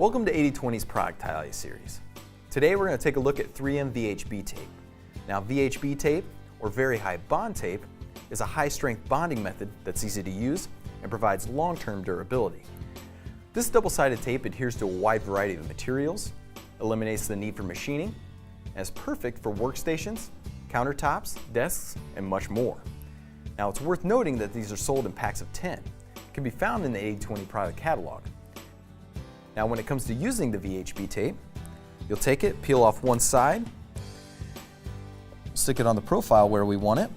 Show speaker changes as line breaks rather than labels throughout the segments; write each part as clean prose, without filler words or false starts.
Welcome to 80/20's Productile series. Today we're going to take a look at 3M VHB tape. Now VHB tape, or very high bond tape, is a high strength bonding method that's easy to use and provides long-term durability. This double-sided tape adheres to a wide variety of materials, eliminates the need for machining, and is perfect for workstations, countertops, desks, and much more. Now it's worth noting that these are sold in packs of 10. It can be found in the 80/20 product catalog. Now when it comes to using the VHB tape, you'll take it, peel off one side, stick it on the profile where we want it,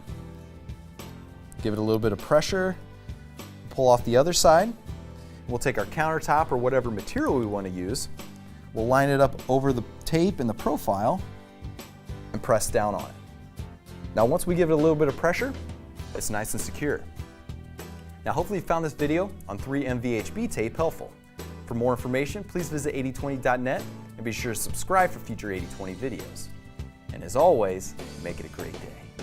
give it a little bit of pressure, pull off the other side. We'll take our countertop or whatever material we want to use, we'll line it up over the tape and the profile and press down on it. Now once we give it a little bit of pressure, it's nice and secure. Now hopefully you found this video on 3M VHB tape helpful. For more information, please visit 8020.net and be sure to subscribe for future 80/20 videos. And as always, make it a great day.